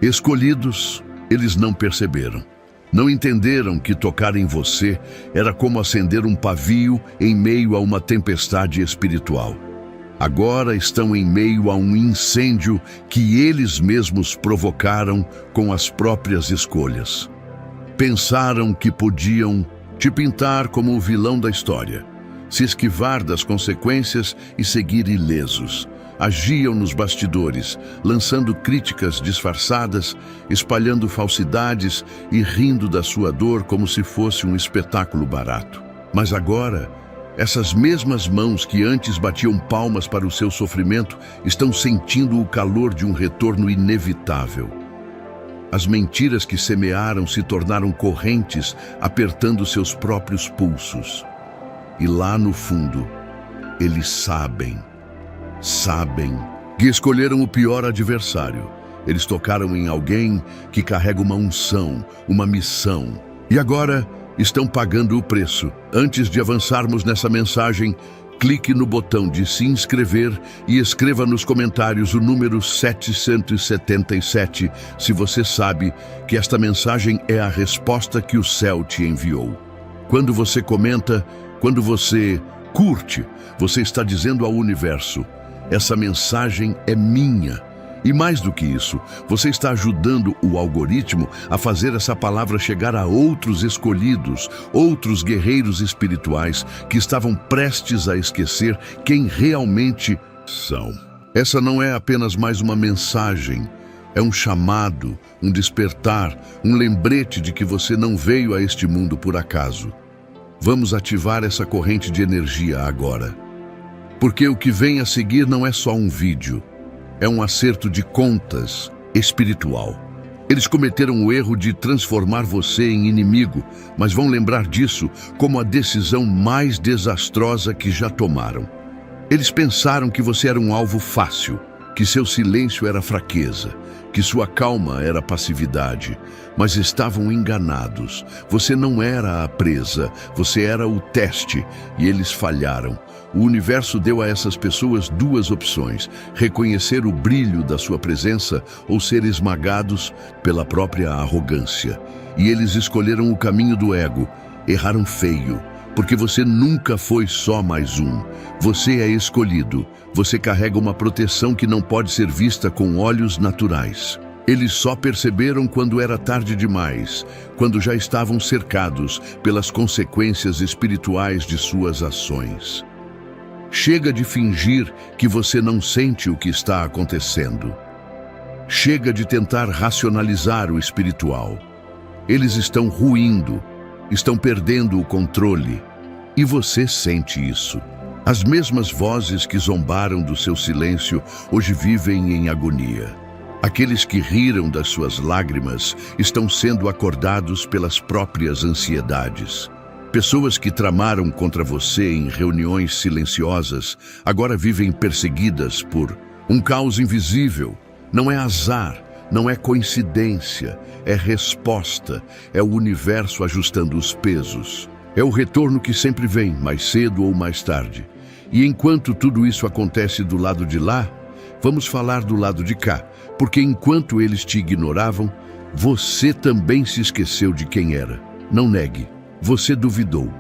Escolhidos, eles não perceberam. Não entenderam que tocar em você era como acender um pavio em meio a uma tempestade espiritual. Agora estão em meio a um incêndio que eles mesmos provocaram com as próprias escolhas. Pensaram que podiam te pintar como o vilão da história, se esquivar das consequências e seguir ilesos. Agiam nos bastidores, lançando críticas disfarçadas, espalhando falsidades e rindo da sua dor como se fosse um espetáculo barato. Mas agora, essas mesmas mãos que antes batiam palmas para o seu sofrimento estão sentindo o calor de um retorno inevitável. As mentiras que semearam se tornaram correntes, apertando seus próprios pulsos. E lá no fundo, eles sabem que escolheram o pior adversário. Eles tocaram em alguém que carrega uma unção, uma missão. E agora estão pagando o preço. Antes de avançarmos nessa mensagem, clique no botão de se inscrever e escreva nos comentários o número 777 se você sabe que esta mensagem é a resposta que o céu te enviou. Quando você comenta, quando você curte, você está dizendo ao universo: essa mensagem é minha. E mais do que isso, você está ajudando o algoritmo a fazer essa palavra chegar a outros escolhidos, outros guerreiros espirituais que estavam prestes a esquecer quem realmente são. Essa não é apenas mais uma mensagem, é um chamado, um despertar, um lembrete de que você não veio a este mundo por acaso. Vamos ativar essa corrente de energia agora. Porque o que vem a seguir não é só um vídeo, é um acerto de contas espiritual. Eles cometeram o erro de transformar você em inimigo, mas vão lembrar disso como a decisão mais desastrosa que já tomaram. Eles pensaram que você era um alvo fácil, que seu silêncio era fraqueza, que sua calma era passividade, mas estavam enganados. Você não era a presa, você era o teste, e eles falharam. O universo deu a essas pessoas duas opções: reconhecer o brilho da sua presença ou ser esmagados pela própria arrogância. E eles escolheram o caminho do ego. Erraram feio, porque você nunca foi só mais um. Você é escolhido. Você carrega uma proteção que não pode ser vista com olhos naturais. Eles só perceberam quando era tarde demais, quando já estavam cercados pelas consequências espirituais de suas ações. Chega de fingir que você não sente o que está acontecendo. Chega de tentar racionalizar o espiritual. Eles estão ruindo, estão perdendo o controle. E você sente isso. As mesmas vozes que zombaram do seu silêncio hoje vivem em agonia. Aqueles que riram das suas lágrimas estão sendo acordados pelas próprias ansiedades. Pessoas que tramaram contra você em reuniões silenciosas agora vivem perseguidas por um caos invisível. Não é azar, não é coincidência, é resposta, é o universo ajustando os pesos. É o retorno que sempre vem, mais cedo ou mais tarde. E enquanto tudo isso acontece do lado de lá, vamos falar do lado de cá, porque enquanto eles te ignoravam, você também se esqueceu de quem era. Não negue. Você duvidou,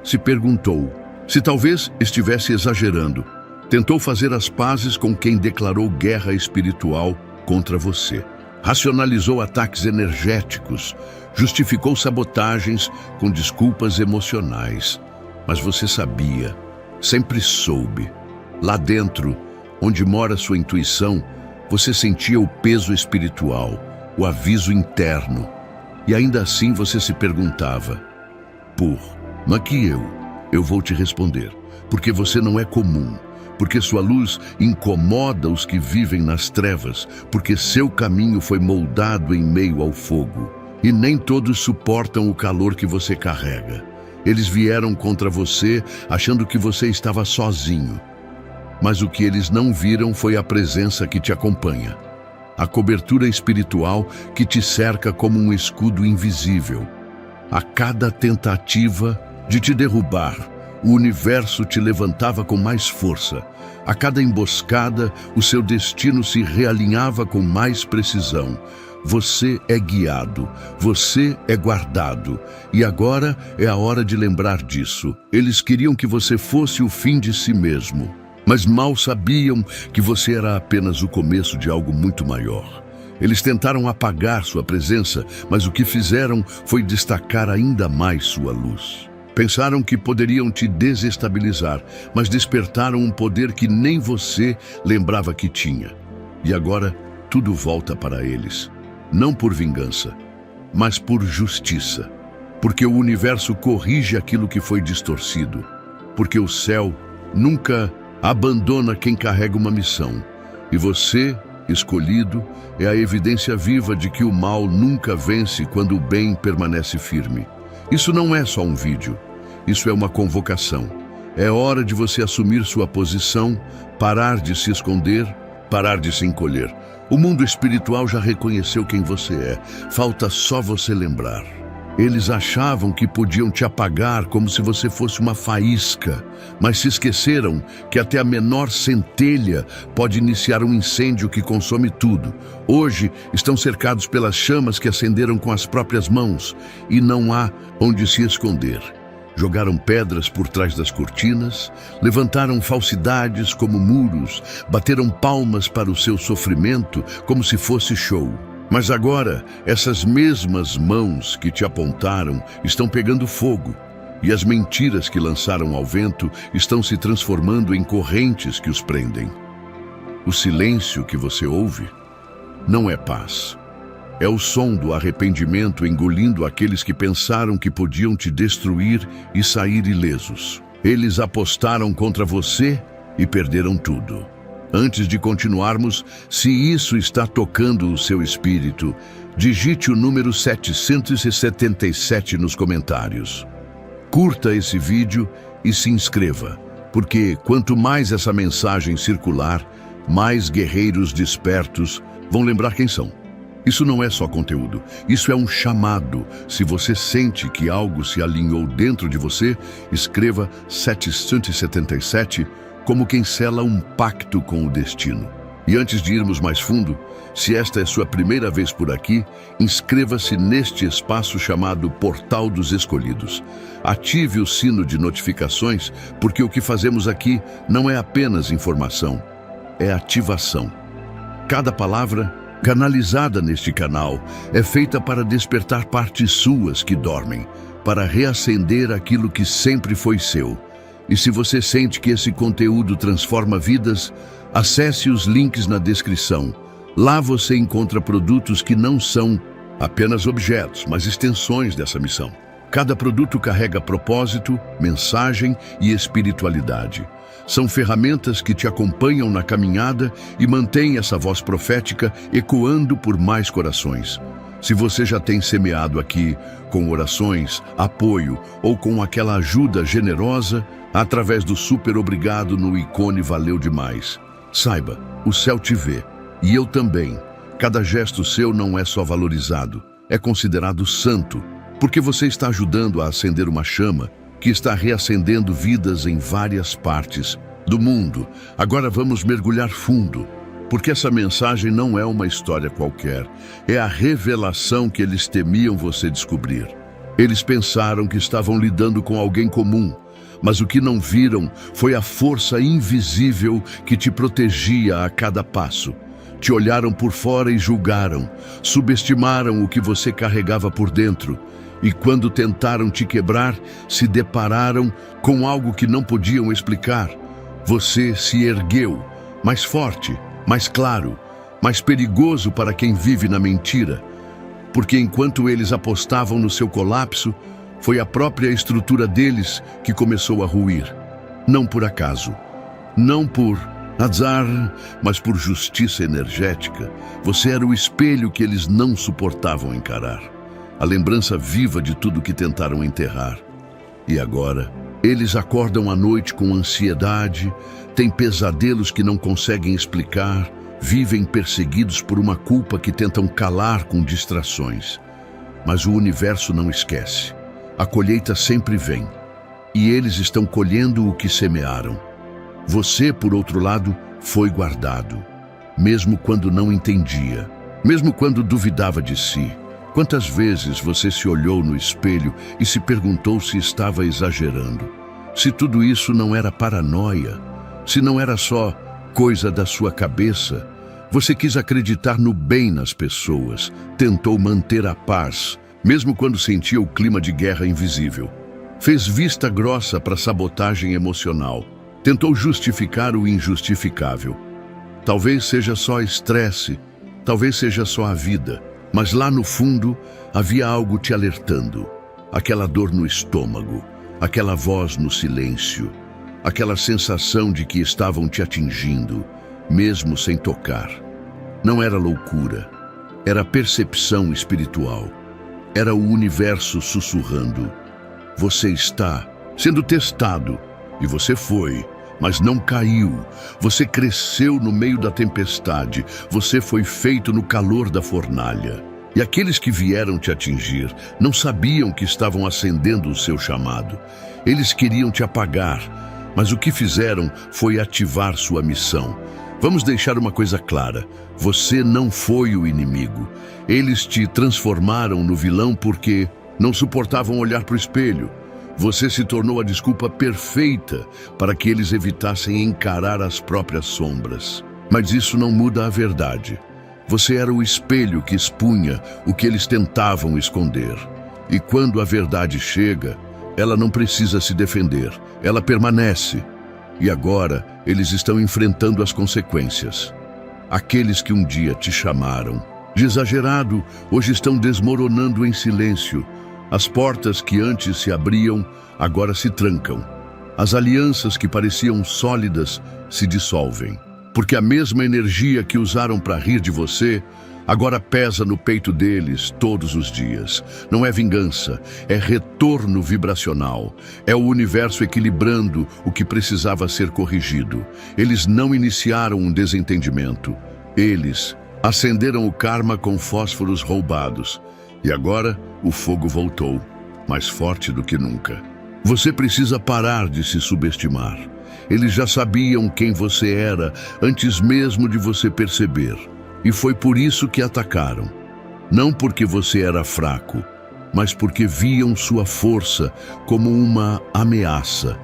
se perguntou, se talvez estivesse exagerando. Tentou fazer as pazes com quem declarou guerra espiritual contra você. Racionalizou ataques energéticos, justificou sabotagens com desculpas emocionais. Mas você sabia, sempre soube. Lá dentro, onde mora sua intuição, você sentia o peso espiritual, o aviso interno. E ainda assim você se perguntava: mas que eu vou te responder, porque você não é comum, porque sua luz incomoda os que vivem nas trevas, porque seu caminho foi moldado em meio ao fogo, e nem todos suportam o calor que você carrega. Eles vieram contra você achando que você estava sozinho, mas o que eles não viram foi a presença que te acompanha, a cobertura espiritual que te cerca como um escudo invisível. A cada tentativa de te derrubar, o universo te levantava com mais força. A cada emboscada, o seu destino se realinhava com mais precisão. Você é guiado, você é guardado. E agora é a hora de lembrar disso. Eles queriam que você fosse o fim de si mesmo, mas mal sabiam que você era apenas o começo de algo muito maior. Eles tentaram apagar sua presença, mas o que fizeram foi destacar ainda mais sua luz. Pensaram que poderiam te desestabilizar, mas despertaram um poder que nem você lembrava que tinha. E agora tudo volta para eles. Não por vingança, mas por justiça. Porque o universo corrige aquilo que foi distorcido. Porque o céu nunca abandona quem carrega uma missão. E você, escolhido, é a evidência viva de que o mal nunca vence quando o bem permanece firme. Isso não é só um vídeo. Isso é uma convocação. É hora de você assumir sua posição, parar de se esconder, parar de se encolher. O mundo espiritual já reconheceu quem você é. Falta só você lembrar. Eles achavam que podiam te apagar como se você fosse uma faísca, mas se esqueceram que até a menor centelha pode iniciar um incêndio que consome tudo. Hoje estão cercados pelas chamas que acenderam com as próprias mãos e não há onde se esconder. Jogaram pedras por trás das cortinas, levantaram falsidades como muros, bateram palmas para o seu sofrimento como se fosse show. Mas agora, essas mesmas mãos que te apontaram estão pegando fogo, e as mentiras que lançaram ao vento estão se transformando em correntes que os prendem. O silêncio que você ouve não é paz. É o som do arrependimento engolindo aqueles que pensaram que podiam te destruir e sair ilesos. Eles apostaram contra você e perderam tudo. Antes de continuarmos, se isso está tocando o seu espírito, digite o número 777 nos comentários. Curta esse vídeo e se inscreva, porque quanto mais essa mensagem circular, mais guerreiros despertos vão lembrar quem são. Isso não é só conteúdo, isso é um chamado. Se você sente que algo se alinhou dentro de você, escreva 777 como quem sela um pacto com o destino. E antes de irmos mais fundo, se esta é sua primeira vez por aqui, inscreva-se neste espaço chamado Portal dos Escolhidos. Ative o sino de notificações, porque o que fazemos aqui não é apenas informação, é ativação. Cada palavra canalizada neste canal é feita para despertar partes suas que dormem, para reacender aquilo que sempre foi seu. E se você sente que esse conteúdo transforma vidas, acesse os links na descrição. Lá você encontra produtos que não são apenas objetos, mas extensões dessa missão. Cada produto carrega propósito, mensagem e espiritualidade. São ferramentas que te acompanham na caminhada e mantêm essa voz profética ecoando por mais corações. Se você já tem semeado aqui com orações, apoio ou com aquela ajuda generosa, através do super obrigado no ícone valeu demais. Saiba, o céu te vê, e eu também. Cada gesto seu não é só valorizado, é considerado santo, porque você está ajudando a acender uma chama que está reacendendo vidas em várias partes do mundo. Agora vamos mergulhar fundo, porque essa mensagem não é uma história qualquer, é a revelação que eles temiam você descobrir. Eles pensaram que estavam lidando com alguém comum, mas o que não viram foi a força invisível que te protegia a cada passo. Te olharam por fora e julgaram, subestimaram o que você carregava por dentro. E quando tentaram te quebrar, se depararam com algo que não podiam explicar. Você se ergueu, mais forte, mais claro, mais perigoso para quem vive na mentira. Porque enquanto eles apostavam no seu colapso, foi a própria estrutura deles que começou a ruir. Não por acaso, não por azar, mas por justiça energética. Você era o espelho que eles não suportavam encarar. A lembrança viva de tudo que tentaram enterrar. E agora, eles acordam à noite com ansiedade, têm pesadelos que não conseguem explicar, vivem perseguidos por uma culpa que tentam calar com distrações. Mas o universo não esquece. A colheita sempre vem, e eles estão colhendo o que semearam. Você, por outro lado, foi guardado, mesmo quando não entendia. Mesmo quando duvidava de si, quantas vezes você se olhou no espelho e se perguntou se estava exagerando? Se tudo isso não era paranoia? Se não era só coisa da sua cabeça? Você quis acreditar no bem nas pessoas, tentou manter a paz, mesmo quando sentia o clima de guerra invisível. Fez vista grossa para sabotagem emocional. Tentou justificar o injustificável. Talvez seja só estresse, talvez seja só a vida, mas lá no fundo havia algo te alertando. Aquela dor no estômago, aquela voz no silêncio, aquela sensação de que estavam te atingindo, mesmo sem tocar. Não era loucura, era percepção espiritual. Era o universo sussurrando. Você está sendo testado, e você foi, mas não caiu. Você cresceu no meio da tempestade, você foi feito no calor da fornalha. E aqueles que vieram te atingir não sabiam que estavam acendendo o seu chamado. Eles queriam te apagar, mas o que fizeram foi ativar sua missão. Vamos deixar uma coisa clara: você não foi o inimigo. Eles te transformaram no vilão porque não suportavam olhar para o espelho. Você se tornou a desculpa perfeita para que eles evitassem encarar as próprias sombras. Mas isso não muda a verdade. Você era o espelho que expunha o que eles tentavam esconder. E quando a verdade chega, ela não precisa se defender, ela permanece. E agora eles estão enfrentando as consequências. Aqueles que um dia te chamaram de exagerado, hoje estão desmoronando em silêncio. As portas que antes se abriam, agora se trancam. As alianças que pareciam sólidas se dissolvem. Porque a mesma energia que usaram para rir de você, agora pesa no peito deles todos os dias. Não é vingança, é retorno vibracional. É o universo equilibrando o que precisava ser corrigido. Eles não iniciaram um desentendimento. Eles acenderam o karma com fósforos roubados. E agora o fogo voltou, mais forte do que nunca. Você precisa parar de se subestimar. Eles já sabiam quem você era antes mesmo de você perceber. E foi por isso que atacaram. Não porque você era fraco, mas porque viam sua força como uma ameaça.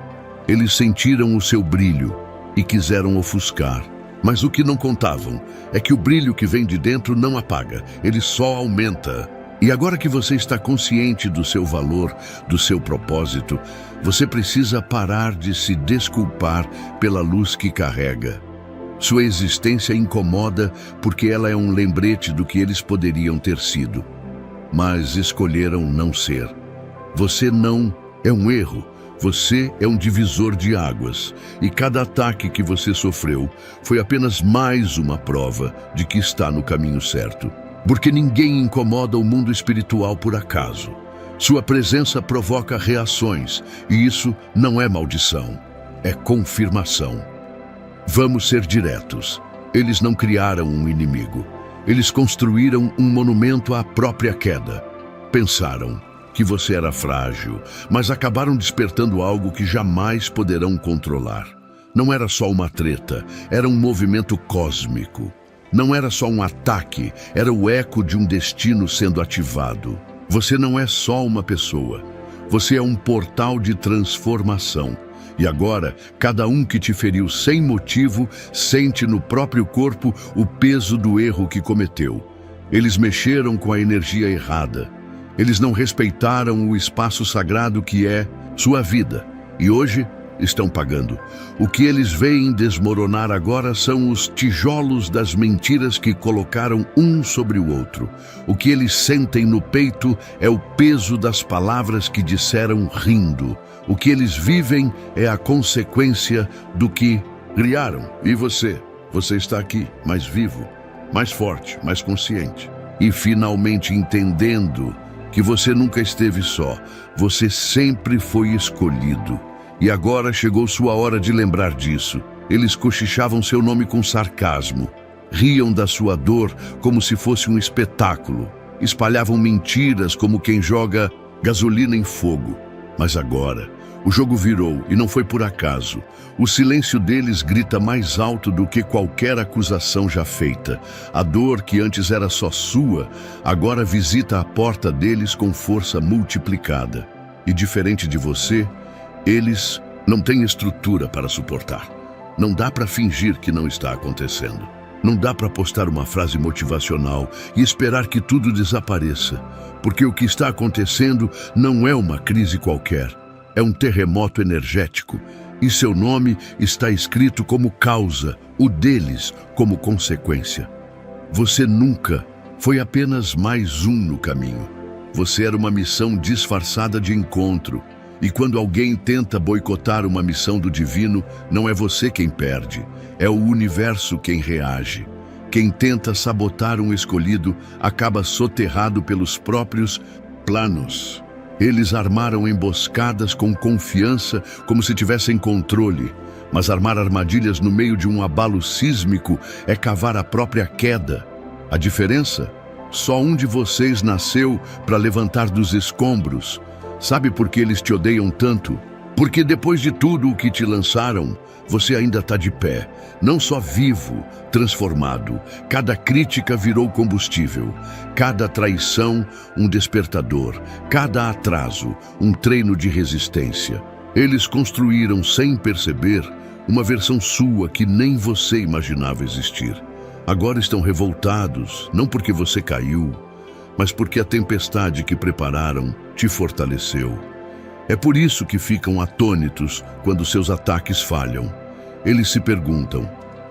Eles sentiram o seu brilho e quiseram ofuscar. Mas o que não contavam é que o brilho que vem de dentro não apaga, ele só aumenta. E agora que você está consciente do seu valor, do seu propósito, você precisa parar de se desculpar pela luz que carrega. Sua existência incomoda porque ela é um lembrete do que eles poderiam ter sido, mas escolheram não ser. Você não é um erro, você é um divisor de águas, e cada ataque que você sofreu foi apenas mais uma prova de que está no caminho certo. Porque ninguém incomoda o mundo espiritual por acaso. Sua presença provoca reações, e isso não é maldição, é confirmação. Vamos ser diretos. Eles não criaram um inimigo. Eles construíram um monumento à própria queda. Pensaram que você era frágil, mas acabaram despertando algo que jamais poderão controlar. Não era só uma treta, era um movimento cósmico. Não era só um ataque, era o eco de um destino sendo ativado. Você não é só uma pessoa, você é um portal de transformação. E agora, cada um que te feriu sem motivo, sente no próprio corpo o peso do erro que cometeu. Eles mexeram com a energia errada. Eles não respeitaram o espaço sagrado que é sua vida. E hoje estão pagando. O que eles veem desmoronar agora são os tijolos das mentiras que colocaram um sobre o outro. O que eles sentem no peito é o peso das palavras que disseram rindo. O que eles vivem é a consequência do que criaram. E você está aqui, mais vivo, mais forte, mais consciente. E finalmente entendendo que você nunca esteve só. Você sempre foi escolhido. E agora chegou sua hora de lembrar disso. Eles cochichavam seu nome com sarcasmo. Riam da sua dor como se fosse um espetáculo. Espalhavam mentiras como quem joga gasolina em fogo. Mas agora, O jogo virou e não foi por acaso. O silêncio deles grita mais alto do que qualquer acusação já feita. A dor que antes era só sua, agora visita a porta deles com força multiplicada. E diferente de você, eles não têm estrutura para suportar. Não dá para fingir que não está acontecendo. Não dá para postar uma frase motivacional e esperar que tudo desapareça, porque o que está acontecendo não é uma crise qualquer, é um terremoto energético, e seu nome está escrito como causa, o deles como consequência. Você nunca foi apenas mais um no caminho. Você era uma missão disfarçada de encontro, e quando alguém tenta boicotar uma missão do divino, não é você quem perde, é o universo quem reage. Quem tenta sabotar um escolhido acaba soterrado pelos próprios planos. Eles armaram emboscadas com confiança, como se tivessem controle. Mas armar armadilhas no meio de um abalo sísmico é cavar a própria queda. A diferença? Só um de vocês nasceu para levantar dos escombros. Sabe por que eles te odeiam tanto? Porque depois de tudo o que te lançaram, você ainda está de pé, não só vivo, transformado. Cada crítica virou combustível, cada traição um despertador, cada atraso um treino de resistência. Eles construíram sem perceber uma versão sua que nem você imaginava existir. Agora estão revoltados, não porque você caiu, mas porque a tempestade que prepararam te fortaleceu. É por isso que ficam atônitos quando seus ataques falham. Eles se perguntam,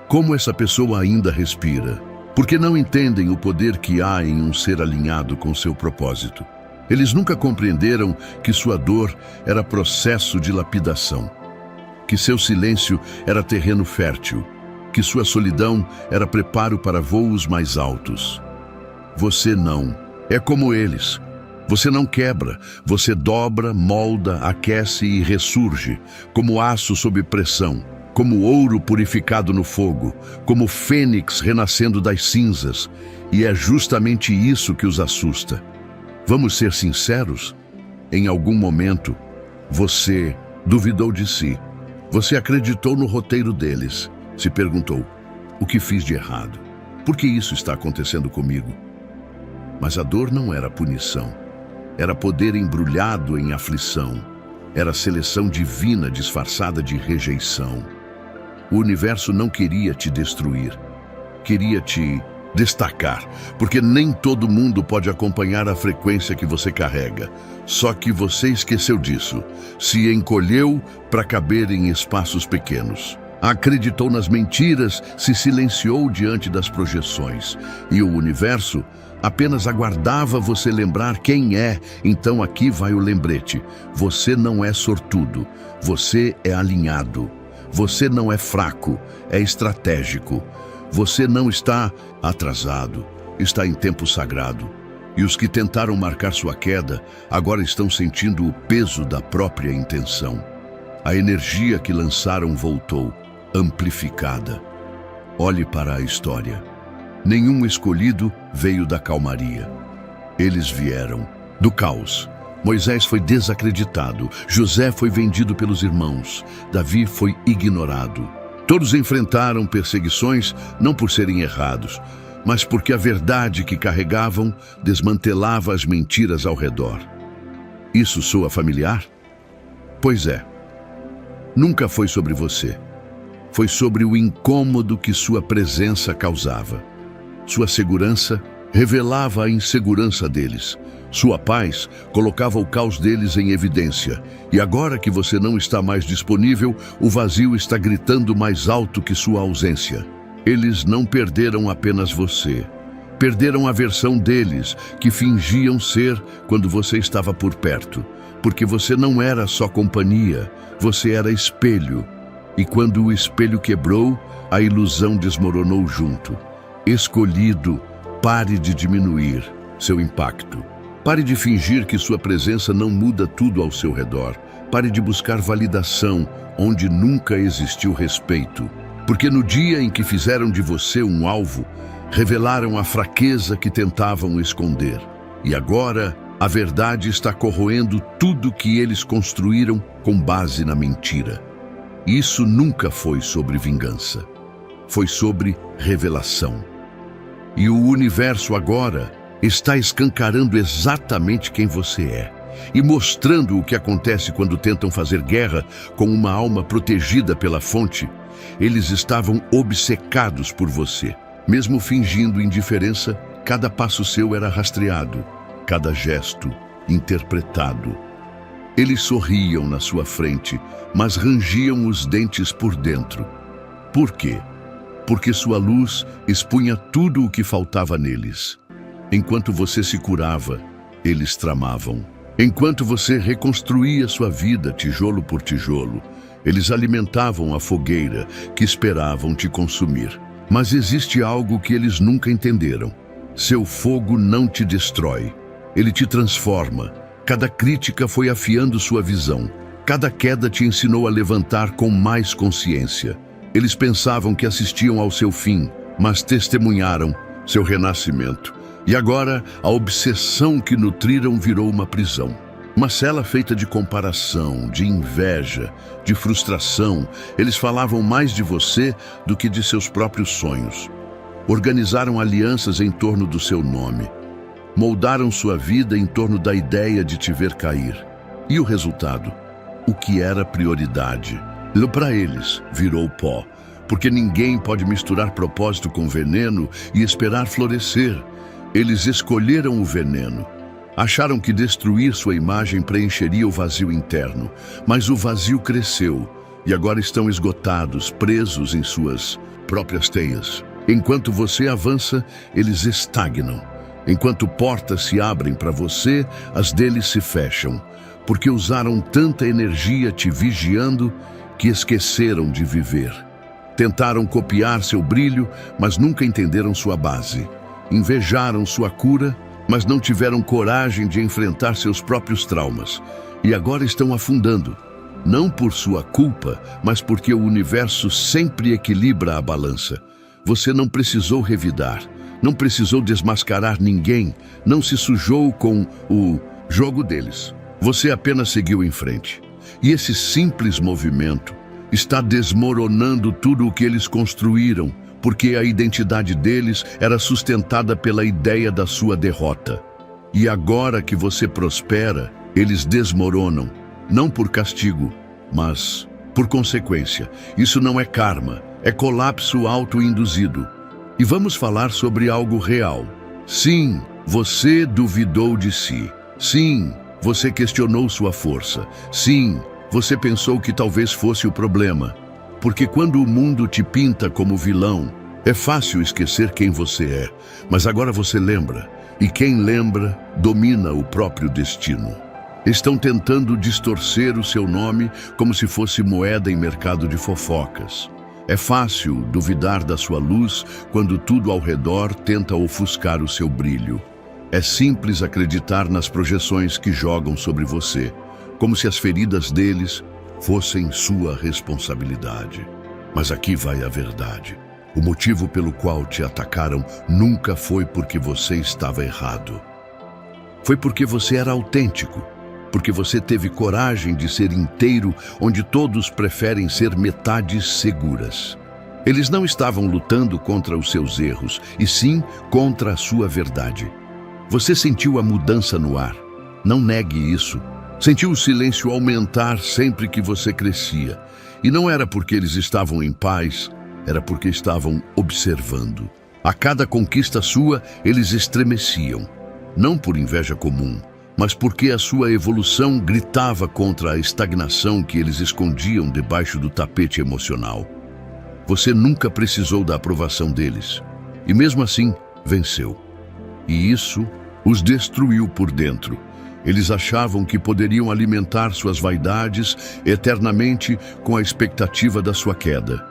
como essa pessoa ainda respira? Porque não entendem o poder que há em um ser alinhado com seu propósito. Eles nunca compreenderam que sua dor era processo de lapidação, que seu silêncio era terreno fértil, que sua solidão era preparo para voos mais altos. Você não. É como eles. Você não quebra, você dobra, molda, aquece e ressurge, como aço sob pressão, como ouro purificado no fogo, como fênix renascendo das cinzas. E é justamente isso que os assusta. Vamos ser sinceros? Em algum momento, você duvidou de si. Você acreditou no roteiro deles. Se perguntou, o que fiz de errado? Por que isso está acontecendo comigo? Mas a dor não era punição. Era poder embrulhado em aflição. Era seleção divina disfarçada de rejeição. O universo não queria te destruir. Queria te destacar, porque nem todo mundo pode acompanhar a frequência que você carrega. Só que você esqueceu disso. Se encolheu para caber em espaços pequenos. Acreditou nas mentiras, se silenciou diante das projeções. E o universo apenas aguardava você lembrar quem é. Então aqui vai o lembrete. Você não é sortudo. Você é alinhado. Você não é fraco. É estratégico. Você não está atrasado. Está em tempo sagrado. E os que tentaram marcar sua queda agora estão sentindo o peso da própria intenção. A energia que lançaram voltou, amplificada. Olhe para a história. Nenhum escolhido veio da calmaria. Eles vieram do caos. Moisés foi desacreditado. José foi vendido pelos irmãos. Davi foi ignorado. Todos enfrentaram perseguições não por serem errados, mas porque a verdade que carregavam desmantelava as mentiras ao redor. Isso soa familiar? Pois é. Nunca foi sobre você. Foi sobre o incômodo que sua presença causava. Sua segurança revelava a insegurança deles. Sua paz colocava o caos deles em evidência. E agora que você não está mais disponível, o vazio está gritando mais alto que sua ausência. Eles não perderam apenas você. Perderam a versão deles, que fingiam ser quando você estava por perto. Porque você não era só companhia, você era espelho. E quando o espelho quebrou, a ilusão desmoronou junto. Escolhido, pare de diminuir seu impacto. Pare de fingir que sua presença não muda tudo ao seu redor. Pare de buscar validação onde nunca existiu respeito. Porque no dia em que fizeram de você um alvo, revelaram a fraqueza que tentavam esconder. E agora, A verdade está corroendo tudo que eles construíram com base na mentira. Isso nunca foi sobre vingança. Foi sobre revelação. E o universo agora está escancarando exatamente quem você é e mostrando o que acontece quando tentam fazer guerra com uma alma protegida pela fonte. Eles estavam obcecados por você. Mesmo fingindo indiferença, cada passo seu era rastreado, cada gesto interpretado. Eles sorriam na sua frente, mas rangiam os dentes por dentro. Por quê? Porque sua luz expunha tudo o que faltava neles. Enquanto você se curava, eles tramavam. Enquanto você reconstruía sua vida tijolo por tijolo, eles alimentavam a fogueira que esperavam te consumir. Mas existe algo que eles nunca entenderam. Seu fogo não te destrói. Ele te transforma. Cada crítica foi afiando sua visão. Cada queda te ensinou a levantar com mais consciência. Eles pensavam que assistiam ao seu fim, mas testemunharam seu renascimento. E agora, a obsessão que nutriram virou uma prisão. Uma cela feita de comparação, de inveja, de frustração. Eles falavam mais de você do que de seus próprios sonhos. Organizaram alianças em torno do seu nome. Moldaram sua vida em torno da ideia de te ver cair. E o resultado? O que era prioridade? Para eles, virou pó. Porque ninguém pode misturar propósito com veneno e esperar florescer. Eles escolheram o veneno. Acharam que destruir sua imagem preencheria o vazio interno. Mas o vazio cresceu e agora estão esgotados, presos em suas próprias teias. Enquanto você avança, eles estagnam. Enquanto portas se abrem para você, as deles se fecham. Porque usaram tanta energia te vigiando que esqueceram de viver. Tentaram copiar seu brilho, mas nunca entenderam sua base. Invejaram sua cura, mas não tiveram coragem de enfrentar seus próprios traumas. E agora estão afundando. Não por sua culpa, mas porque o universo sempre equilibra a balança. Você não precisou revidar, não precisou desmascarar ninguém, não se sujou com o jogo deles. Você apenas seguiu em frente. E esse simples movimento está desmoronando tudo o que eles construíram, porque a identidade deles era sustentada pela ideia da sua derrota. E agora que você prospera, eles desmoronam, não por castigo, mas por consequência. Isso não é karma, é colapso autoinduzido. E vamos falar sobre algo real. Sim, você duvidou de si. Sim, você questionou sua força. Sim, você pensou que talvez fosse o problema. Porque quando o mundo te pinta como vilão, é fácil esquecer quem você é. Mas agora você lembra. E quem lembra, domina o próprio destino. Estão tentando distorcer o seu nome como se fosse moeda em mercado de fofocas. É fácil duvidar da sua luz quando tudo ao redor tenta ofuscar o seu brilho. É simples acreditar nas projeções que jogam sobre você, como se as feridas deles fossem sua responsabilidade. Mas aqui vai a verdade. O motivo pelo qual te atacaram nunca foi porque você estava errado. Foi porque você era autêntico, porque você teve coragem de ser inteiro onde todos preferem ser metades seguras. Eles não estavam lutando contra os seus erros, e sim contra a sua verdade. Você sentiu a mudança no ar. Não negue isso. Sentiu o silêncio aumentar sempre que você crescia. E não era porque eles estavam em paz, era porque estavam observando. A cada conquista sua, eles estremeciam. Não por inveja comum, mas porque a sua evolução gritava contra a estagnação que eles escondiam debaixo do tapete emocional. Você nunca precisou da aprovação deles. E mesmo assim, venceu. E isso os destruiu por dentro. Eles achavam que poderiam alimentar suas vaidades eternamente com a expectativa da sua queda.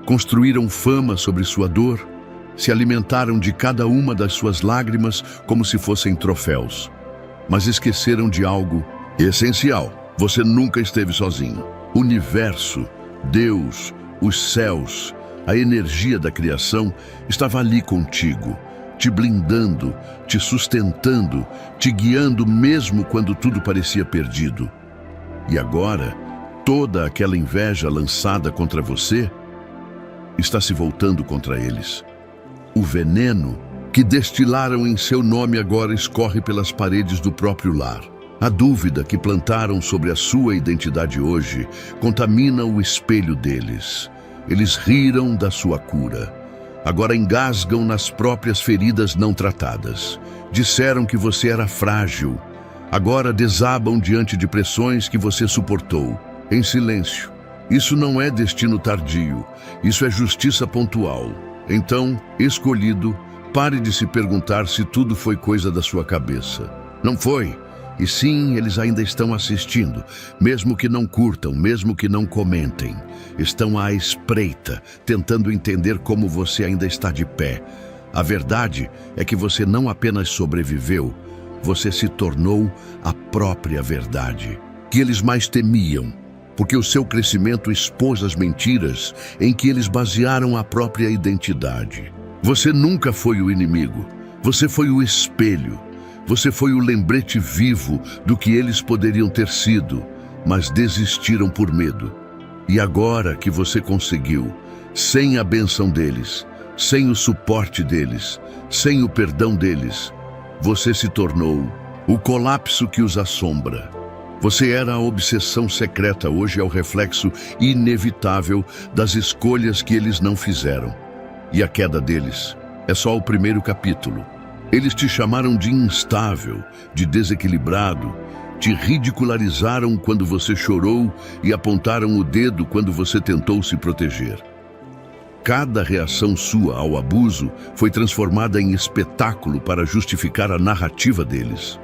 Construíram fama sobre sua dor, se alimentaram de cada uma das suas lágrimas como se fossem troféus. Mas esqueceram de algo essencial. Você nunca esteve sozinho. O universo, Deus, os céus, a energia da criação estava ali contigo. te blindando, te sustentando, te guiando mesmo quando tudo parecia perdido. E agora, toda aquela inveja lançada contra você está se voltando contra eles. O veneno que destilaram em seu nome agora escorre pelas paredes do próprio lar. A dúvida que plantaram sobre a sua identidade hoje contamina o espelho deles. Eles riram da sua cura. Agora engasgam nas próprias feridas não tratadas. Disseram que você era frágil. Agora desabam diante de pressões que você suportou, em silêncio. Isso não é destino tardio, isso é justiça pontual. Então, escolhido, pare de se perguntar se tudo foi coisa da sua cabeça. Não foi. E sim, eles ainda estão assistindo, mesmo que não curtam, mesmo que não comentem. Estão à espreita, tentando entender como você ainda está de pé. A verdade é que você não apenas sobreviveu, você se tornou a própria verdade, que eles mais temiam, porque o seu crescimento expôs as mentiras em que eles basearam a própria identidade. Você nunca foi o inimigo, você foi o espelho. Você foi o lembrete vivo do que eles poderiam ter sido, mas desistiram por medo. E agora que você conseguiu, sem a bênção deles, sem o suporte deles, sem o perdão deles, você se tornou o colapso que os assombra. Você era a obsessão secreta, hoje é o reflexo inevitável das escolhas que eles não fizeram. E a queda deles é só o primeiro capítulo. Eles te chamaram de instável, de desequilibrado, te ridicularizaram quando você chorou e apontaram o dedo quando você tentou se proteger. Cada reação sua ao abuso foi transformada em espetáculo para justificar a narrativa deles.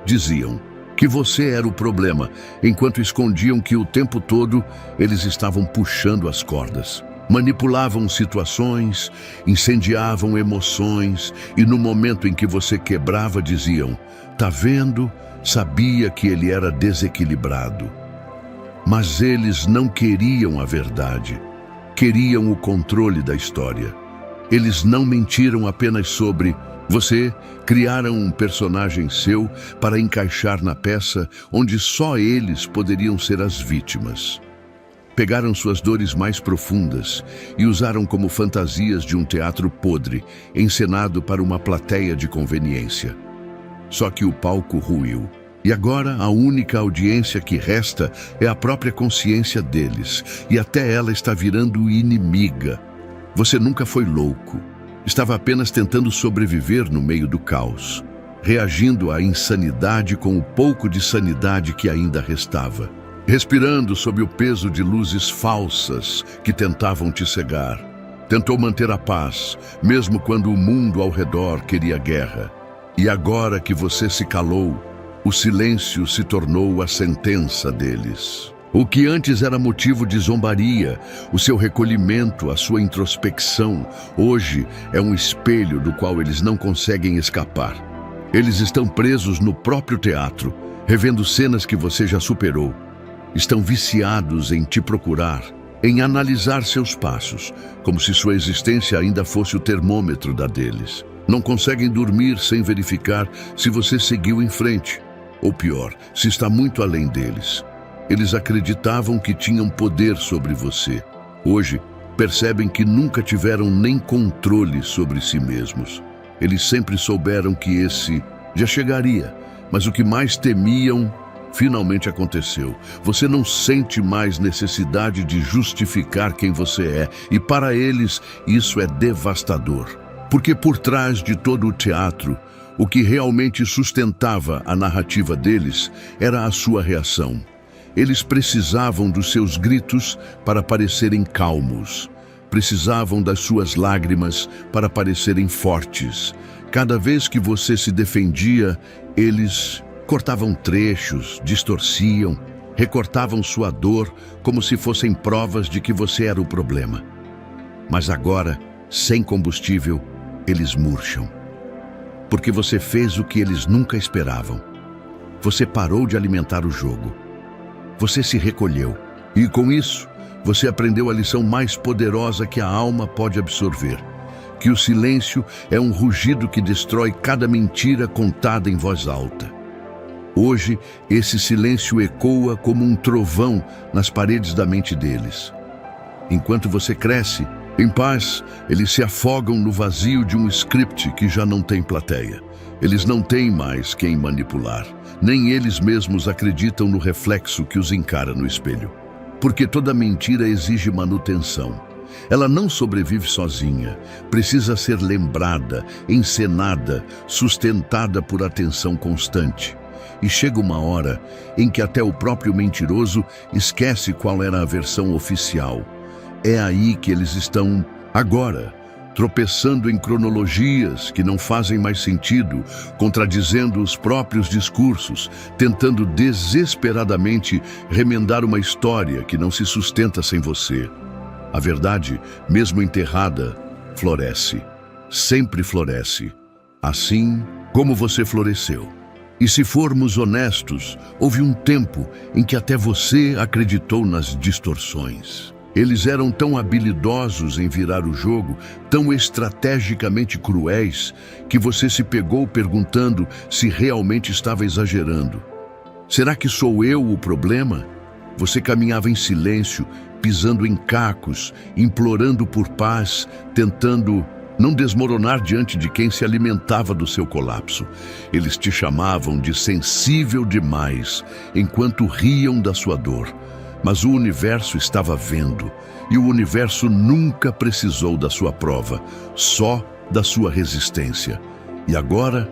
Diziam que você era o problema, enquanto escondiam que o tempo todo eles estavam puxando as cordas. Manipulavam situações, incendiavam emoções e no momento em que você quebrava diziam: "Tá vendo? Sabia que ele era desequilibrado." Mas eles não queriam a verdade, queriam o controle da história. Eles não mentiram apenas sobre você, criaram um personagem seu para encaixar na peça onde só eles poderiam ser as vítimas. Pegaram suas dores mais profundas e usaram como fantasias de um teatro podre, encenado para uma plateia de conveniência. Só que o palco ruiu. E agora a única audiência que resta é a própria consciência deles, e até ela está virando inimiga. Você nunca foi louco. Estava apenas tentando sobreviver no meio do caos, reagindo à insanidade com o pouco de sanidade que ainda restava. Respirando sob o peso de luzes falsas que tentavam te cegar. Tentou manter a paz, mesmo quando o mundo ao redor queria guerra. E agora que você se calou, o silêncio se tornou a sentença deles. O que antes era motivo de zombaria, o seu recolhimento, a sua introspecção, hoje é um espelho do qual eles não conseguem escapar. Eles estão presos no próprio teatro, revendo cenas que você já superou. Estão viciados em te procurar, em analisar seus passos, como se sua existência ainda fosse o termômetro da deles. Não conseguem dormir sem verificar se você seguiu em frente, ou pior, se está muito além deles. Eles acreditavam que tinham poder sobre você. Hoje, percebem que nunca tiveram nem controle sobre si mesmos. Eles sempre souberam que esse já chegaria, mas o que mais temiam finalmente aconteceu. Você não sente mais necessidade de justificar quem você é, e para eles isso é devastador. Porque por trás de todo o teatro, o que realmente sustentava a narrativa deles era a sua reação. Eles precisavam dos seus gritos para parecerem calmos. Precisavam das suas lágrimas para parecerem fortes. Cada vez que você se defendia, eles cortavam trechos, distorciam, recortavam sua dor como se fossem provas de que você era o problema. Mas agora, sem combustível, eles murcham. Porque você fez o que eles nunca esperavam. Você parou de alimentar o jogo. Você se recolheu. E com isso, você aprendeu a lição mais poderosa que a alma pode absorver. que o silêncio é um rugido que destrói cada mentira contada em voz alta. Hoje, esse silêncio ecoa como um trovão nas paredes da mente deles. Enquanto você cresce, em paz, eles se afogam no vazio de um script que já não tem plateia. Eles não têm mais quem manipular. Nem eles mesmos acreditam no reflexo que os encara no espelho. Porque toda mentira exige manutenção. Ela não sobrevive sozinha. Precisa ser lembrada, encenada, sustentada por atenção constante. E chega uma hora em que até o próprio mentiroso esquece qual era a versão oficial. É aí que eles estão agora, tropeçando em cronologias que não fazem mais sentido, contradizendo os próprios discursos, tentando desesperadamente remendar uma história que não se sustenta sem você. A verdade, mesmo enterrada, floresce. Sempre floresce. Assim como você floresceu. E se formos honestos, houve um tempo em que até você acreditou nas distorções. Eles eram tão habilidosos em virar o jogo, tão estrategicamente cruéis, que você se pegou perguntando se realmente estava exagerando. Será que sou eu o problema? Você caminhava em silêncio, pisando em cacos, implorando por paz, tentando não desmoronar diante de quem se alimentava do seu colapso. Eles te chamavam de sensível demais, enquanto riam da sua dor. Mas o universo estava vendo, e o universo nunca precisou da sua prova, só da sua resistência. E agora,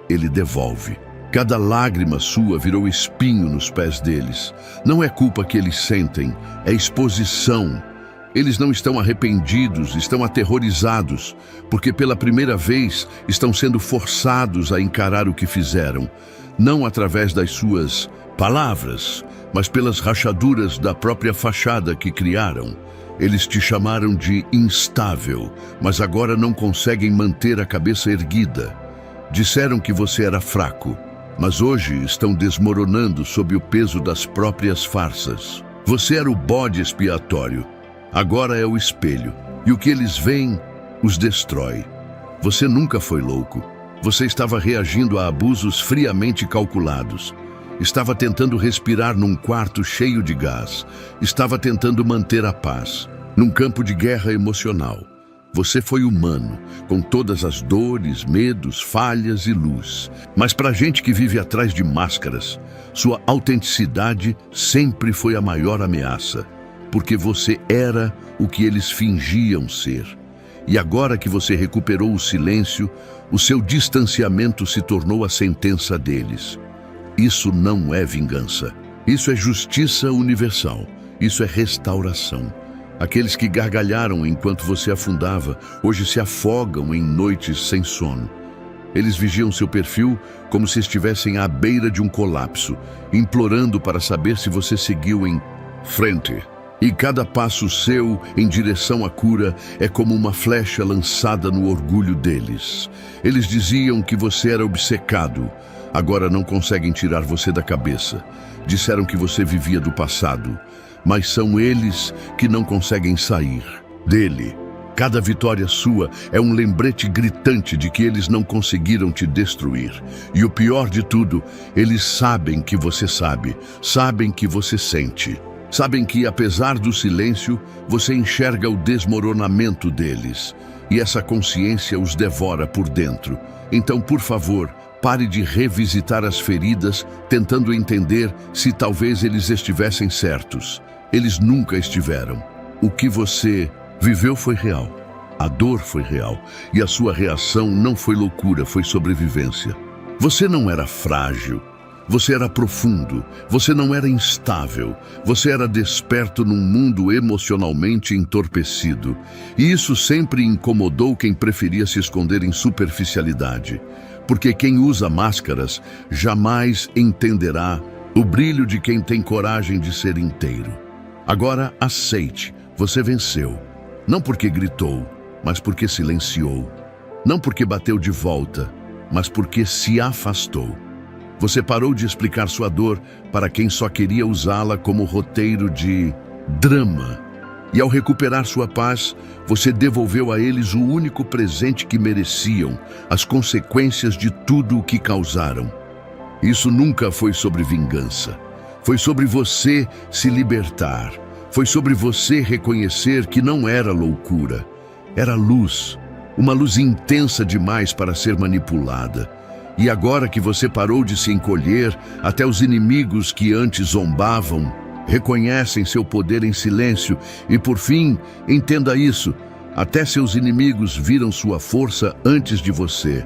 ele devolve. Cada lágrima sua virou espinho nos pés deles. Não é culpa que eles sentem, é exposição. Eles não estão arrependidos, estão aterrorizados, porque pela primeira vez estão sendo forçados a encarar o que fizeram, não através das suas palavras, mas pelas rachaduras da própria fachada que criaram. Eles te chamaram de instável, mas agora não conseguem manter a cabeça erguida. Disseram que você era fraco, mas hoje estão desmoronando sob o peso das próprias farsas. Você era o bode expiatório, agora é o espelho, e o que eles veem os destrói. Você nunca foi louco. Você estava reagindo a abusos friamente calculados. Estava tentando respirar num quarto cheio de gás. Estava tentando manter a paz, num campo de guerra emocional. Você foi humano, com todas as dores, medos, falhas e luz. Mas para gente que vive atrás de máscaras, sua autenticidade sempre foi a maior ameaça, porque você era o que eles fingiam ser. E agora que você recuperou o silêncio, o seu distanciamento se tornou a sentença deles. Isso não é vingança. Isso é justiça universal. Isso é restauração. Aqueles que gargalharam enquanto você afundava, hoje se afogam em noites sem sono. Eles vigiam seu perfil como se estivessem à beira de um colapso, implorando para saber se você seguiu em frente. E cada passo seu em direção à cura é como uma flecha lançada no orgulho deles. Eles diziam que você era obcecado. Agora não conseguem tirar você da cabeça. Disseram que você vivia do passado. Mas são eles que não conseguem sair dele. Cada vitória sua é um lembrete gritante de que eles não conseguiram te destruir. E o pior de tudo, eles sabem que você sabe, sabem que você sente. Sabem que, apesar do silêncio, você enxerga o desmoronamento deles. E essa consciência os devora por dentro. Então, por favor, pare de revisitar as feridas, tentando entender se talvez eles estivessem certos. Eles nunca estiveram. O que você viveu foi real. A dor foi real. E a sua reação não foi loucura, foi sobrevivência. Você não era frágil. Você era profundo, você não era instável, você era desperto num mundo emocionalmente entorpecido. E isso sempre incomodou quem preferia se esconder em superficialidade. Porque quem usa máscaras jamais entenderá o brilho de quem tem coragem de ser inteiro. Agora aceite, você venceu. Não porque gritou, mas porque silenciou. Não porque bateu de volta, mas porque se afastou. Você parou de explicar sua dor para quem só queria usá-la como roteiro de drama. E ao recuperar sua paz, você devolveu a eles o único presente que mereciam, as consequências de tudo o que causaram. Isso nunca foi sobre vingança. Foi sobre você se libertar. Foi sobre você reconhecer que não era loucura. Era luz. Uma luz intensa demais para ser manipulada. E agora que você parou de se encolher, até os inimigos que antes zombavam reconhecem seu poder em silêncio e, por fim, entenda isso, até seus inimigos viram sua força antes de você.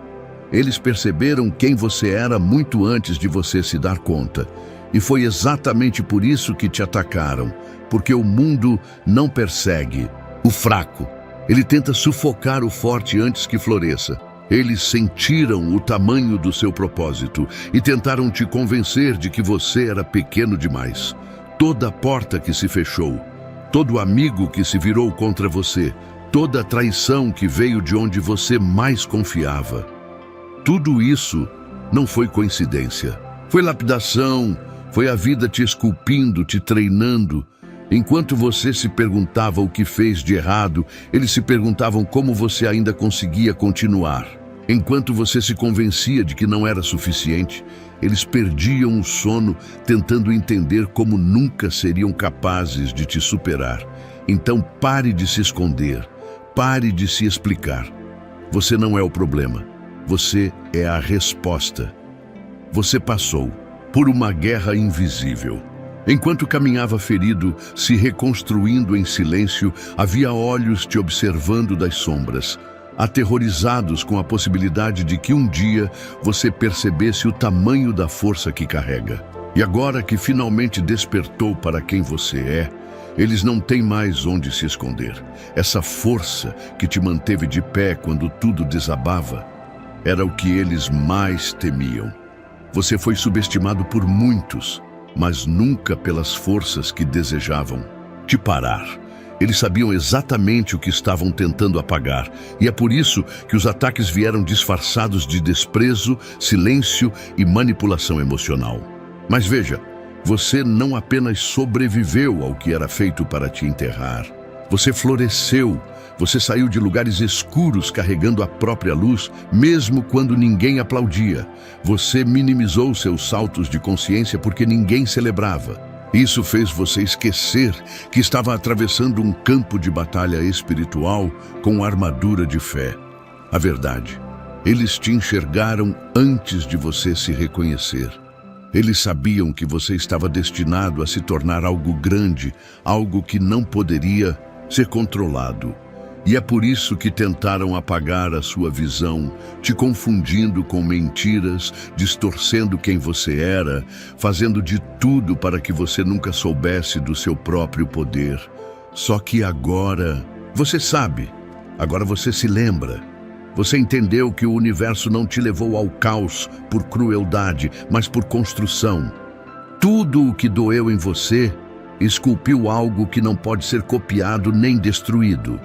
Eles perceberam quem você era muito antes de você se dar conta. E foi exatamente por isso que te atacaram, porque o mundo não persegue o fraco. Ele tenta sufocar o forte antes que floresça. Eles sentiram o tamanho do seu propósito e tentaram te convencer de que você era pequeno demais. Toda porta que se fechou, todo amigo que se virou contra você, toda traição que veio de onde você mais confiava. Tudo isso não foi coincidência. Foi lapidação, foi a vida te esculpindo, te treinando. Enquanto você se perguntava o que fez de errado, eles se perguntavam como você ainda conseguia continuar. Enquanto você se convencia de que não era suficiente, eles perdiam o sono tentando entender como nunca seriam capazes de te superar. Então pare de se esconder, pare de se explicar. Você não é o problema, você é a resposta. Você passou por uma guerra invisível. Enquanto caminhava ferido, se reconstruindo em silêncio, havia olhos te observando das sombras, aterrorizados com a possibilidade de que um dia você percebesse o tamanho da força que carrega. E agora que finalmente despertou para quem você é, eles não têm mais onde se esconder. Essa força que te manteve de pé quando tudo desabava era o que eles mais temiam. Você foi subestimado por muitos, mas nunca pelas forças que desejavam te parar. Eles sabiam exatamente o que estavam tentando apagar, e é por isso que os ataques vieram disfarçados de desprezo, silêncio e manipulação emocional. Mas veja, você não apenas sobreviveu ao que era feito para te enterrar. Você floresceu, você saiu de lugares escuros carregando a própria luz, mesmo quando ninguém aplaudia. Você minimizou seus saltos de consciência porque ninguém celebrava. Isso fez você esquecer que estava atravessando um campo de batalha espiritual com armadura de fé. A verdade, eles te enxergaram antes de você se reconhecer. Eles sabiam que você estava destinado a se tornar algo grande, algo que não poderia ser controlado. E é por isso que tentaram apagar a sua visão, te confundindo com mentiras, distorcendo quem você era, fazendo de tudo para que você nunca soubesse do seu próprio poder. Só que agora, você sabe, agora você se lembra. Você entendeu que o universo não te levou ao caos por crueldade, mas por construção. Tudo o que doeu em você esculpiu algo que não pode ser copiado nem destruído.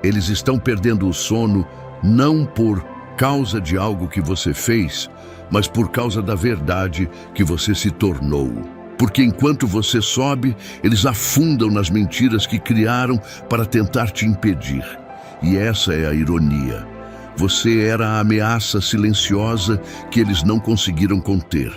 Eles estão perdendo o sono não por causa de algo que você fez, mas por causa da verdade que você se tornou. Porque enquanto você sobe, eles afundam nas mentiras que criaram para tentar te impedir. E essa é a ironia. Você era a ameaça silenciosa que eles não conseguiram conter.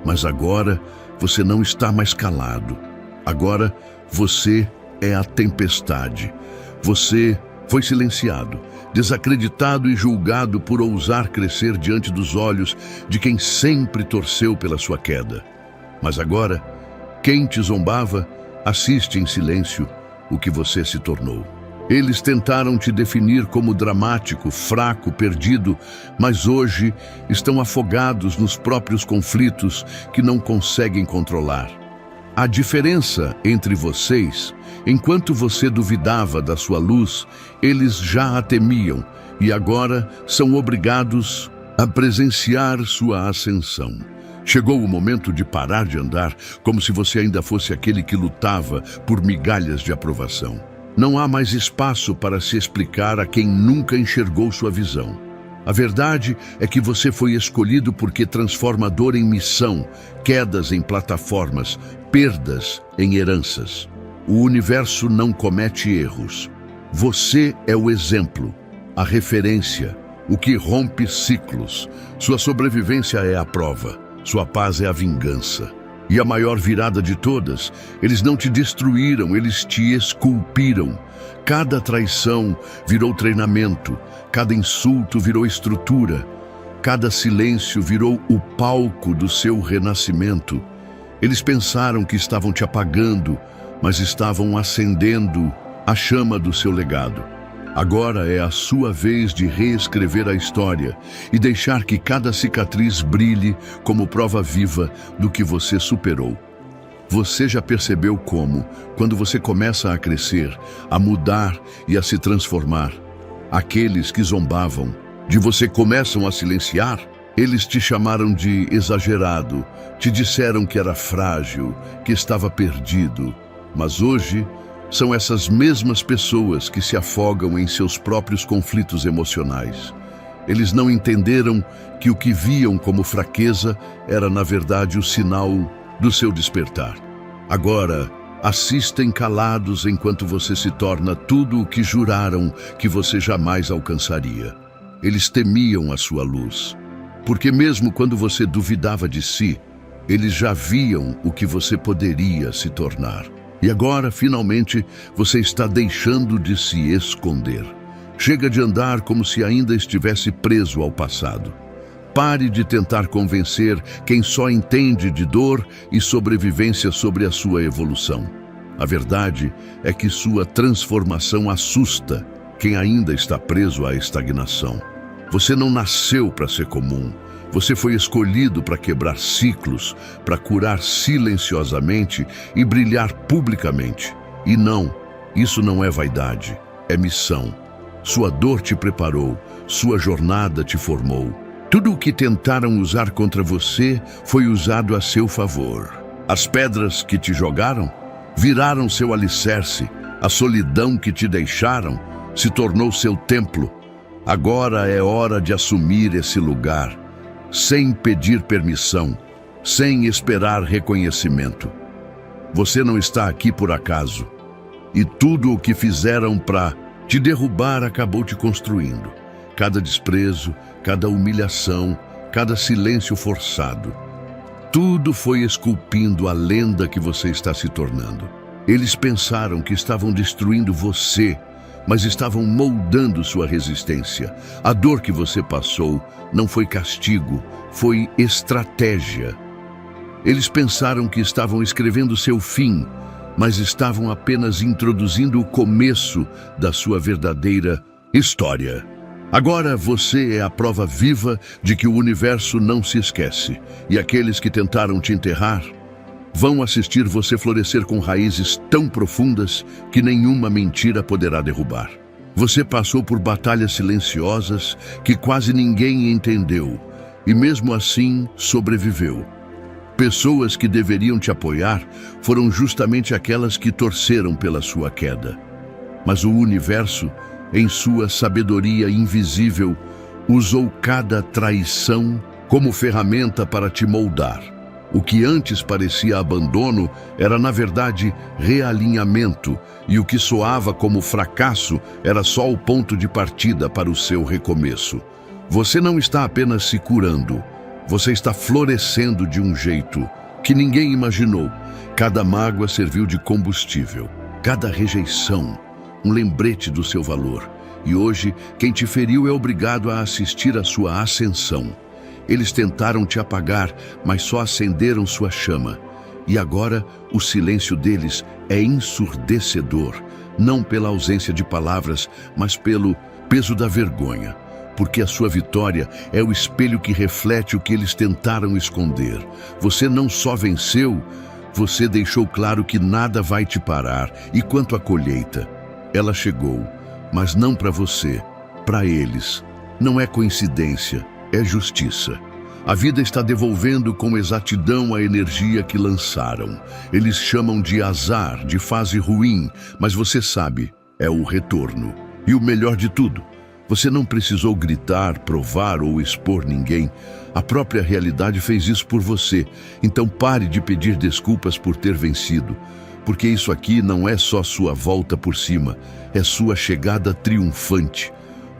Mas agora você não está mais calado. Agora você é a tempestade. Você foi silenciado, desacreditado e julgado por ousar crescer diante dos olhos de quem sempre torceu pela sua queda. Mas agora, quem te zombava, assiste em silêncio o que você se tornou. Eles tentaram te definir como dramático, fraco, perdido, mas hoje estão afogados nos próprios conflitos que não conseguem controlar. A diferença entre vocês, enquanto você duvidava da sua luz, eles já a temiam e agora são obrigados a presenciar sua ascensão. Chegou o momento de parar de andar como se você ainda fosse aquele que lutava por migalhas de aprovação. Não há mais espaço para se explicar a quem nunca enxergou sua visão. A verdade é que você foi escolhido porque transformador em missão, quedas em plataformas, perdas em heranças. O universo não comete erros. Você é o exemplo, a referência, o que rompe ciclos. Sua sobrevivência é a prova, sua paz é a vingança. E a maior virada de todas, eles não te destruíram, eles te esculpiram. Cada traição virou treinamento, cada insulto virou estrutura, cada silêncio virou o palco do seu renascimento. Eles pensaram que estavam te apagando, mas estavam acendendo a chama do seu legado. Agora é a sua vez de reescrever a história e deixar que cada cicatriz brilhe como prova viva do que você superou. Você já percebeu como, quando você começa a crescer, a mudar e a se transformar, aqueles que zombavam de você começam a silenciar? Eles te chamaram de exagerado, te disseram que era frágil, que estava perdido. Mas hoje, são essas mesmas pessoas que se afogam em seus próprios conflitos emocionais. Eles não entenderam que o que viam como fraqueza era, na verdade, o sinal do seu despertar. Agora, assistem calados enquanto você se torna tudo o que juraram que você jamais alcançaria. Eles temiam a sua luz, porque mesmo quando você duvidava de si, eles já viam o que você poderia se tornar. E agora, finalmente, você está deixando de se esconder. Chega de andar como se ainda estivesse preso ao passado. Pare de tentar convencer quem só entende de dor e sobrevivência sobre a sua evolução. A verdade é que sua transformação assusta quem ainda está preso à estagnação. Você não nasceu para ser comum. Você foi escolhido para quebrar ciclos, para curar silenciosamente e brilhar publicamente. E não, isso não é vaidade, é missão. Sua dor te preparou, sua jornada te formou. Tudo o que tentaram usar contra você foi usado a seu favor. As pedras que te jogaram viraram seu alicerce. A solidão que te deixaram se tornou seu templo. Agora é hora de assumir esse lugar, sem pedir permissão, sem esperar reconhecimento. Você não está aqui por acaso. E tudo o que fizeram para te derrubar acabou te construindo. Cada desprezo, cada humilhação, cada silêncio forçado. Tudo foi esculpindo a lenda que você está se tornando. Eles pensaram que estavam destruindo você, mas estavam moldando sua resistência. A dor que você passou não foi castigo, foi estratégia. Eles pensaram que estavam escrevendo seu fim, mas estavam apenas introduzindo o começo da sua verdadeira história. Agora você é a prova viva de que o universo não se esquece, e aqueles que tentaram te enterrar vão assistir você florescer com raízes tão profundas que nenhuma mentira poderá derrubar. Você passou por batalhas silenciosas que quase ninguém entendeu, e mesmo assim sobreviveu. Pessoas que deveriam te apoiar foram justamente aquelas que torceram pela sua queda. Mas o universo, em sua sabedoria invisível, usou cada traição como ferramenta para te moldar. O que antes parecia abandono era, na verdade, realinhamento, e o que soava como fracasso era só o ponto de partida para o seu recomeço. Você não está apenas se curando, você está florescendo de um jeito que ninguém imaginou. Cada mágoa serviu de combustível, cada rejeição, um lembrete do seu valor. E hoje, quem te feriu é obrigado a assistir à sua ascensão. Eles tentaram te apagar, mas só acenderam sua chama. E agora, o silêncio deles é ensurdecedor, não pela ausência de palavras, mas pelo peso da vergonha. Porque a sua vitória é o espelho que reflete o que eles tentaram esconder. Você não só venceu, você deixou claro que nada vai te parar. E quanto à colheita, ela chegou, mas não para você, para eles. Não é coincidência, é justiça. A vida está devolvendo com exatidão a energia que lançaram. Eles chamam de azar, de fase ruim, mas você sabe, é o retorno. E o melhor de tudo, você não precisou gritar, provar ou expor ninguém. A própria realidade fez isso por você. Então pare de pedir desculpas por ter vencido. porque isso aqui não é só sua volta por cima, é sua chegada triunfante.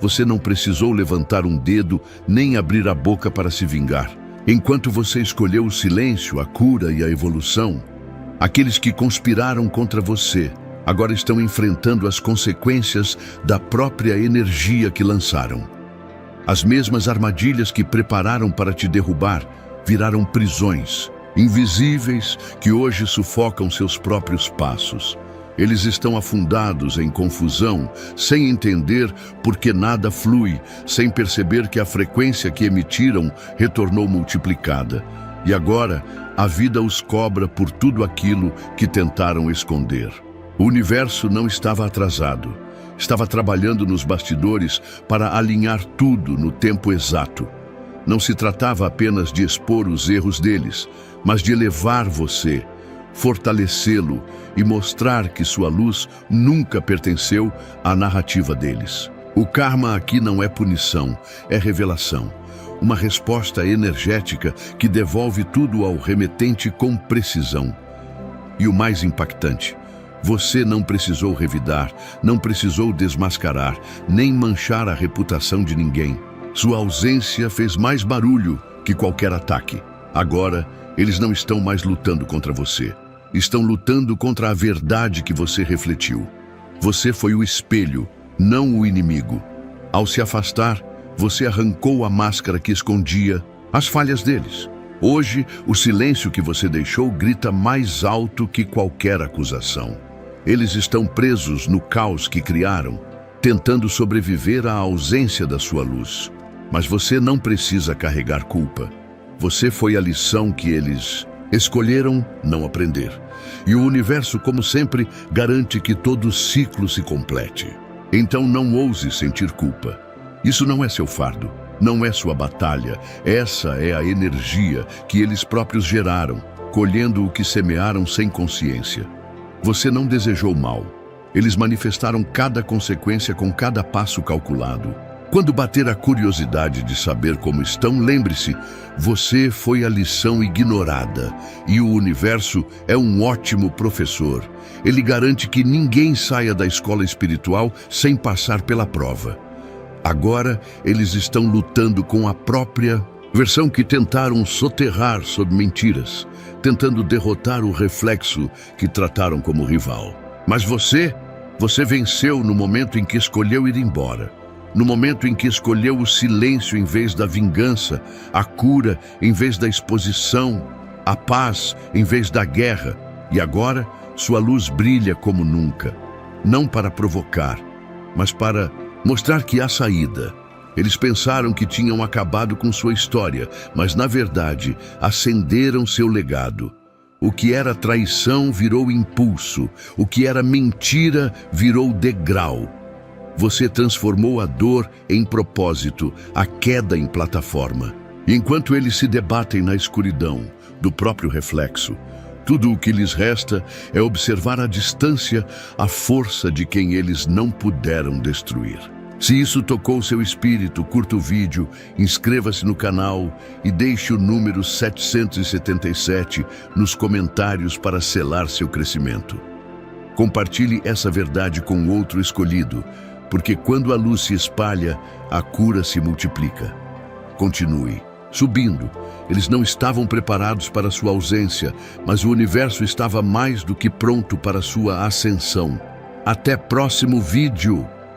Você não precisou levantar um dedo nem abrir a boca para se vingar. Enquanto você escolheu o silêncio, a cura e a evolução, aqueles que conspiraram contra você agora estão enfrentando as consequências da própria energia que lançaram. As mesmas armadilhas que prepararam para te derrubar viraram prisões invisíveis que hoje sufocam seus próprios passos. Eles estão afundados em confusão, sem entender por que nada flui, sem perceber que a frequência que emitiram retornou multiplicada. E agora, a vida os cobra por tudo aquilo que tentaram esconder. O universo não estava atrasado. Estava trabalhando nos bastidores para alinhar tudo no tempo exato. Não se tratava apenas de expor os erros deles, mas de elevar você, fortalecê-lo e mostrar que sua luz nunca pertenceu à narrativa deles. O karma aqui não é punição, é revelação. Uma resposta energética que devolve tudo ao remetente com precisão. E o mais impactante, você não precisou revidar, não precisou desmascarar, nem manchar a reputação de ninguém. Sua ausência fez mais barulho que qualquer ataque. Agora, eles não estão mais lutando contra você. Estão lutando contra a verdade que você refletiu. Você foi o espelho, não o inimigo. Ao se afastar, você arrancou a máscara que escondia as falhas deles. Hoje, o silêncio que você deixou grita mais alto que qualquer acusação. Eles estão presos no caos que criaram, tentando sobreviver à ausência da sua luz. Mas você não precisa carregar culpa. Você foi a lição que eles escolheram não aprender. E o universo, como sempre, garante que todo ciclo se complete. Então não ouse sentir culpa. Isso não é seu fardo, não é sua batalha. Essa é a energia que eles próprios geraram, colhendo o que semearam sem consciência. Você não desejou mal. Eles manifestaram cada consequência com cada passo calculado. Quando bater a curiosidade de saber como estão, lembre-se, você foi a lição ignorada e o universo é um ótimo professor. Ele garante que ninguém saia da escola espiritual sem passar pela prova. Agora, eles estão lutando com a própria versão que tentaram soterrar sob mentiras, tentando derrotar o reflexo que trataram como rival. Mas você venceu no momento em que escolheu ir embora. No momento em que escolheu o silêncio em vez da vingança, a cura em vez da exposição, a paz em vez da guerra. E agora, sua luz brilha como nunca. Não para provocar, mas para mostrar que há saída. Eles pensaram que tinham acabado com sua história, mas na verdade, acenderam seu legado. O que era traição virou impulso, o que era mentira virou degrau. Você transformou a dor em propósito, a queda em plataforma. E enquanto eles se debatem na escuridão do próprio reflexo, tudo o que lhes resta é observar à distância a força de quem eles não puderam destruir. Se isso tocou seu espírito, curta o vídeo, inscreva-se no canal e deixe o número 777 nos comentários para selar seu crescimento. Compartilhe essa verdade com outro escolhido, porque quando a luz se espalha, a cura se multiplica. Continue subindo. Eles não estavam preparados para sua ausência, mas o universo estava mais do que pronto para sua ascensão. Até próximo vídeo!